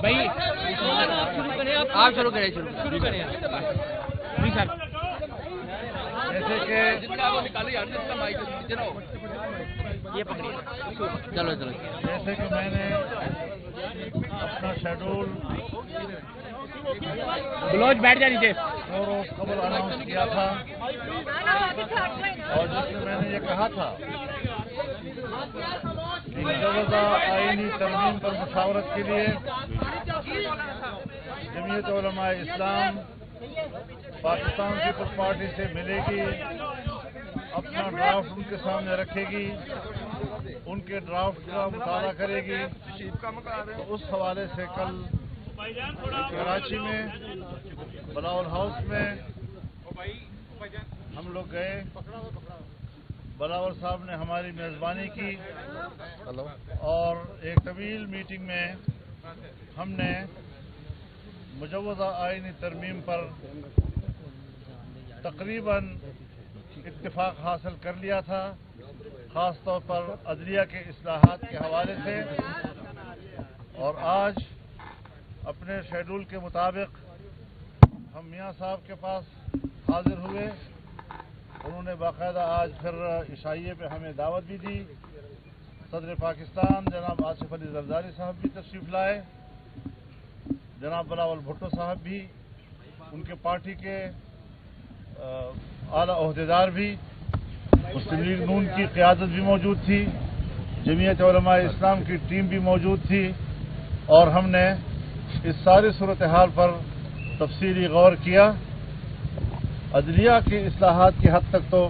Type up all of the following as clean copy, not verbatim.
بھائی آپ شروع کریں جیسے کہ یہ پکڑیے چلو جیسے کہ میں نے اپنا شیڈول بلوچ بیٹھ جا نیچے اور روز قبل اناؤنس کیا تھا اور جس میں نے یہ کہا تھا کہ مجوزہ آئینی ترمیم پر مشاورت کے لیے جمعیت علماء اسلام پاکستان پیپلز پارٹی سے ملے گی، اپنا ڈرافٹ ان کے سامنے رکھے گی، ان کے ڈرافٹ کا مطالعہ کرے گی۔ تو اس حوالے سے کل کراچی میں بلاول ہاؤس میں ہم لوگ گئے، بلاول صاحب نے ہماری میزبانی کی اور ایک طویل میٹنگ میں ہم نے مجوزہ آئینی ترمیم پر تقریباً اتفاق حاصل کر لیا تھا، خاص طور پر عدلیہ کے اصلاحات کے حوالے سے۔ اور آج اپنے شیڈول کے مطابق ہم میاں صاحب کے پاس حاضر ہوئے، انہوں نے باقاعدہ آج پھر عشائیے پہ ہمیں دعوت بھی دی۔ صدر پاکستان جناب آصف علی زرداری صاحب بھی تشریف لائے، جناب بلاول بھٹو صاحب بھی، ان کے پارٹی کے اعلیٰ عہدیدار بھی، مسلم لیگ نون کی قیادت بھی موجود تھی، جمعیت علماء اسلام کی ٹیم بھی موجود تھی، اور ہم نے اس ساری صورتحال پر تفصیلی غور کیا۔ عدلیہ کی اصلاحات کی حد تک تو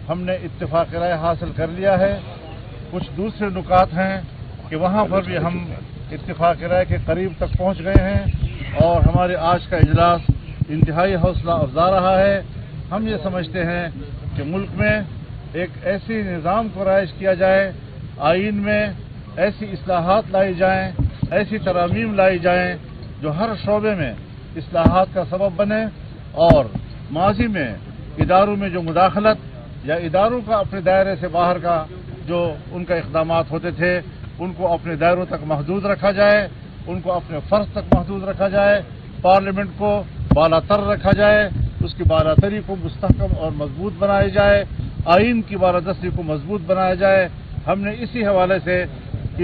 ہم نے اتفاق رائے حاصل کر لیا ہے، کچھ دوسرے نکات ہیں کہ وہاں پر بھی ہم اتفاق رائے کے قریب تک پہنچ گئے ہیں، اور ہمارے آج کا اجلاس انتہائی حوصلہ افزا رہا ہے۔ ہم یہ سمجھتے ہیں کہ ملک میں ایک ایسی نظام کو رائج کیا جائے، آئین میں ایسی اصلاحات لائی جائیں، ایسی ترامیم لائی جائیں جو ہر شعبے میں اصلاحات کا سبب بنے، اور ماضی میں اداروں میں جو مداخلت یا اداروں کا اپنے دائرے سے باہر کا جو ان کا اقدامات ہوتے تھے ان کو اپنے دائروں تک محدود رکھا جائے، ان کو اپنے فرض تک محدود رکھا جائے، پارلیمنٹ کو بالا تر رکھا جائے، اس کی بالاتری کو مستحکم اور مضبوط بنایا جائے، آئین کی بالادستی کو مضبوط بنایا جائے۔ ہم نے اسی حوالے سے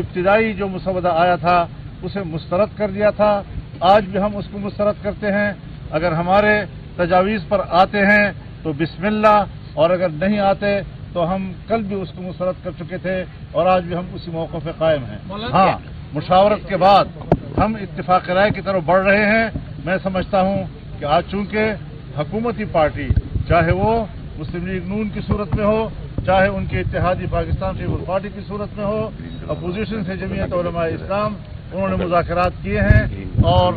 ابتدائی جو مسودہ آیا تھا اسے مسترد کر دیا تھا، آج بھی ہم اس کو مسترد کرتے ہیں۔ اگر ہمارے تجاویز پر آتے ہیں تو بسم اللہ، اور اگر نہیں آتے تو ہم کل بھی اس کو مسترد کر چکے تھے، اور آج بھی ہم اسی موقع پہ قائم ہیں۔ ہاں، مشاورت کے بعد ہم اتفاق رائے کی طرف بڑھ رہے ہیں۔ میں سمجھتا ہوں کہ آج چونکہ حکومتی پارٹی، چاہے وہ مسلم لیگ نون کی صورت میں ہو، چاہے ان کے اتحادی پاکستان پیپلز پارٹی کی صورت میں ہو، اپوزیشن سے جمعیت علماء اسلام، انہوں نے مذاکرات کیے ہیں اور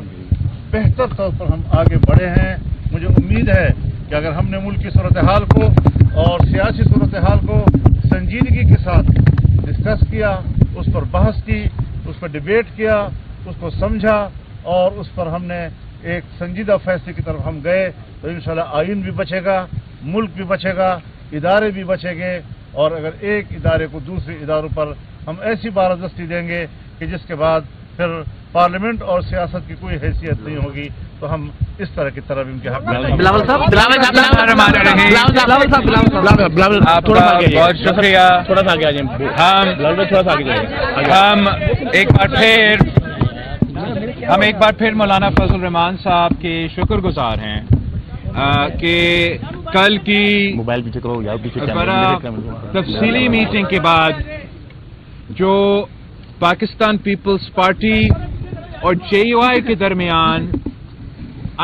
بہتر طور پر ہم آگے بڑھے ہیں۔ مجھے امید ہے کہ اگر ہم نے ملک کی صورتحال کو اور سیاسی صورتحال کو سنجیدگی کے ساتھ ڈسکس کیا، اس پر بحث کی، اس پر ڈیبیٹ کیا، اس کو سمجھا، اور اس پر ہم نے ایک سنجیدہ فیصلے کی طرف ہم گئے، تو انشاءاللہ آئین بھی بچے گا، ملک بھی بچے گا، ادارے بھی بچیں گے، اور اگر ایک ادارے کو دوسرے اداروں پر ہم ایسی بالادستی دیں گے کہ جس کے بعد پھر پارلیمنٹ اور سیاست کی کوئی حیثیت نہیں ہوگی، تو ہم اس طرح کی ترمیم کے حق میں بلاول صاحب بہت شکریہ۔ ہم ایک بار پھر مولانا فضل الرحمان صاحب کے شکر گزار ہیں کہ کل کی تفصیلی میٹنگ کے بعد جو پاکستان پیپلز پارٹی اور جے یو آئی کے درمیان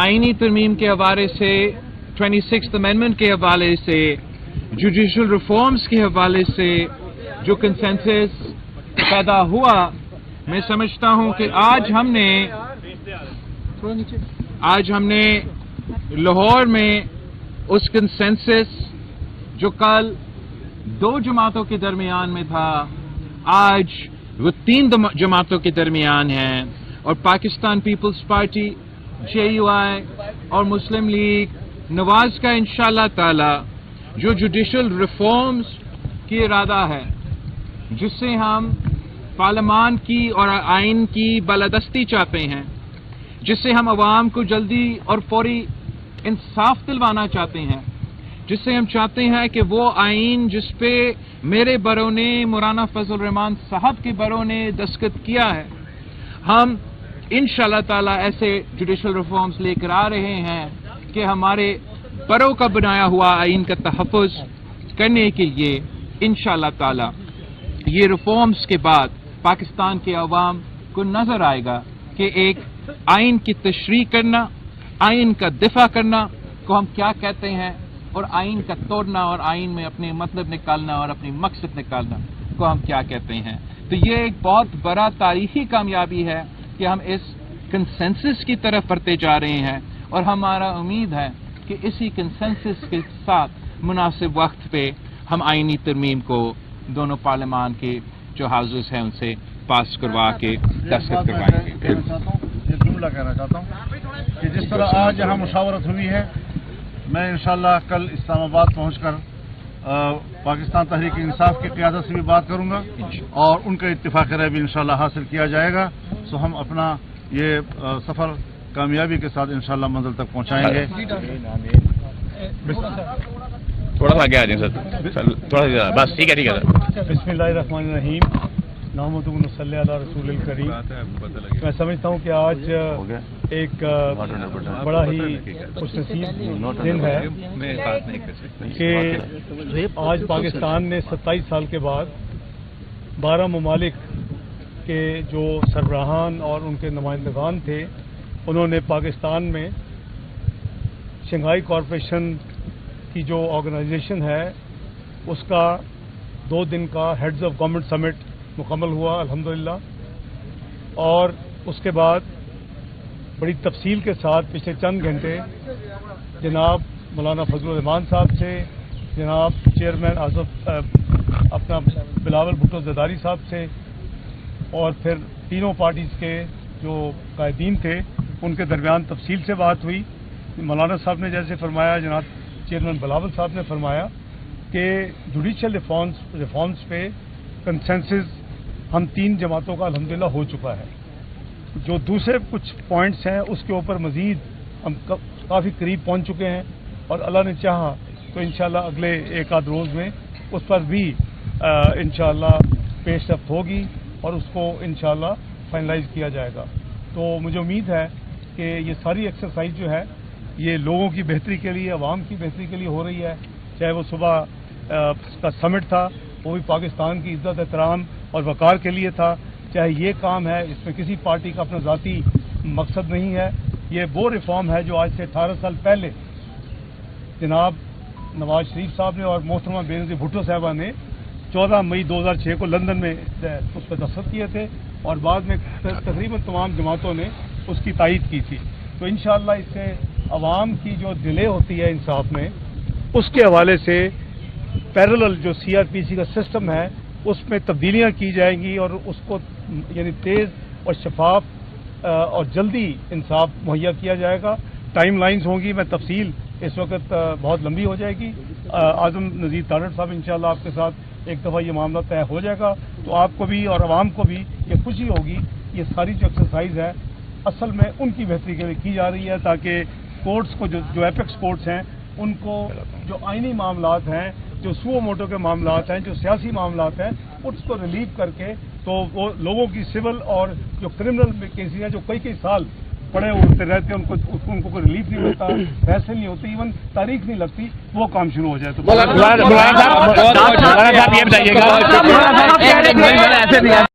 آئینی ترمیم کے حوالے سے، 26th امینڈمنٹ کے حوالے سے، جوڈیشل ریفارمز کے حوالے سے جو کنسنسس پیدا ہوا، میں سمجھتا ہوں کہ آج ہم نے لاہور میں اس کنسنسس جو کل 2 جماعتوں کے درمیان میں تھا، آج وہ 3 جماعتوں کے درمیان ہیں، اور Pakistan Peoples Party, J U I اور مسلم لیگ نواز کا انشاءاللہ تعالی جو جوڈیشل ریفارمز کی ارادہ ہے، جس سے ہم پارلیمان کی اور آئین کی بالادستی چاہتے ہیں، جس سے ہم عوام کو جلدی اور فوری انصاف دلوانا چاہتے ہیں، جس سے ہم چاہتے ہیں کہ وہ آئین جس پہ میرے بروں نے، مولانا فضل الرحمان صاحب کے بروں نے دستخط کیا ہے، ہم انشاءاللہ تعالی ایسے جوڈیشل ریفارمز لے کر آ رہے ہیں کہ ہمارے بروں کا بنایا ہوا آئین کا تحفظ کرنے کے لیے انشاءاللہ تعالی یہ ریفارمز کے بعد پاکستان کے عوام کو نظر آئے گا کہ ایک آئین کی تشریح کرنا، آئین کا دفاع کرنا کو ہم کیا کہتے ہیں، اور آئین کا توڑنا اور آئین میں اپنے مطلب نکالنا اور اپنی مقصد نکالنا کو ہم کیا کہتے ہیں۔ تو یہ ایک بہت بڑا تاریخی کامیابی ہے کہ ہم اس کنسنسس کی طرف بڑھتے جا رہے ہیں، اور ہمارا امید ہے کہ اسی کنسنسس کے ساتھ مناسب وقت پہ ہم آئینی ترمیم کو دونوں پارلیمان کے جو ہاؤسز ہیں ان سے پاس کروا کے دستخط کروائیں گے۔ ایک جملہ کہنا چاہتا ہوں کہ جس طرح آج یہاں مشاورت ہوئی ہے، میں انشاءاللہ کل اسلام آباد پہنچ کر پاکستان تحریک انصاف کی قیادت سے بھی بات کروں گا اور ان کا اتفاق رائے بھی انشاءاللہ حاصل کیا جائے گا، سو ہم اپنا یہ سفر کامیابی کے ساتھ انشاءاللہ منزل تک پہنچائیں گے۔ تھوڑا سا آگے آ جائیں سر، تھوڑا سا بس، ٹھیک ہے سر۔ بسم اللہ الرحمن الرحیم، نحمدہ و نصلی علی رسول الکریم۔ میں سمجھتا ہوں کہ آج ایک بڑا ہی خوش نصیب دن ہے کہ آج پاکستان نے 27 سال کے بعد 12 ممالک کے جو سربراہان اور ان کے نمائندگان تھے، انہوں نے پاکستان میں شنگھائی کارپوریشن کی جو آرگنائزیشن ہے اس کا 2 دن کا ہیڈز آف گورنمنٹ سمٹ مکمل ہوا الحمدللہ، اور اس کے بعد بڑی تفصیل کے ساتھ پچھلے چند گھنٹے جناب مولانا فضل الرحمان صاحب سے، جناب چیئرمین اپنا بلاول بھٹو زرداری صاحب سے، اور پھر تینوں پارٹیز کے جو قائدین تھے ان کے درمیان تفصیل سے بات ہوئی۔ مولانا صاحب نے جیسے فرمایا، جناب چیئرمین بلاول صاحب نے فرمایا کہ جوڈیشل ریفارمز پہ کنسنسس ہم 3 جماعتوں کا الحمدللہ ہو چکا ہے۔ جو دوسرے کچھ پوائنٹس ہیں اس کے اوپر مزید ہم کافی قریب پہنچ چکے ہیں، اور اللہ نے چاہا تو انشاءاللہ اگلے 1 آدھ روز میں اس پر بھی انشاءاللہ پیش رفت ہوگی اور اس کو انشاءاللہ فائنلائز کیا جائے گا۔ تو مجھے امید ہے کہ یہ ساری ایکسرسائز جو ہے یہ لوگوں کی بہتری کے لیے، عوام کی بہتری کے لیے ہو رہی ہے۔ چاہے وہ صبح کا سمٹ تھا وہ بھی پاکستان کی عزت احترام اور وقار کے لیے تھا، چاہے یہ کام ہے اس میں کسی پارٹی کا اپنا ذاتی مقصد نہیں ہے۔ یہ وہ ریفارم ہے جو آج سے 18 سال پہلے جناب نواز شریف صاحب نے اور محترمہ بینظیر بھٹو صاحبہ نے 14 مئی 2006 کو لندن میں اس پہ دستخط کیے تھے، اور بعد میں تقریباً تمام جماعتوں نے اس کی تائید کی تھی۔ تو انشاءاللہ اس سے عوام کی جو ڈیلے ہوتی ہے انصاف میں، اس کے حوالے سے پیرالل جو CRPC کا سسٹم ہے اس میں تبدیلیاں کی جائیں گی، اور اس کو یعنی تیز اور شفاف اور جلدی انصاف مہیا کیا جائے گا۔ ٹائم لائنز ہوں گی، میں تفصیل اس وقت بہت لمبی ہو جائے گی۔ اعظم نذیر تارڑ صاحب انشاءاللہ آپ کے ساتھ ایک دفعہ یہ معاملہ طے ہو جائے گا تو آپ کو بھی اور عوام کو بھی یہ خوشی ہوگی۔ یہ ساری جو ایکسرسائز ہے اصل میں ان کی بہتری کے لیے کی جا رہی ہے، تاکہ کورٹس کو جو ایپیکس کورٹس ہیں ان کو جو آئینی معاملات ہیں، جو سو موٹو کے معاملات ہیں، جو سیاسی معاملات ہیں، اس کو ریلیو کر کے تو وہ لوگوں کی سول اور جو کرمنل کیسز ہیں جو کئی سال پڑے ہوتے رہتے ہیں ان کو کوئی ریلیف نہیں ملتا، فیصلے نہیں ہوتے، ایون تاریخ نہیں لگتی، وہ کام شروع ہو جائے تو مولانا صاحب یہ بتائیے گا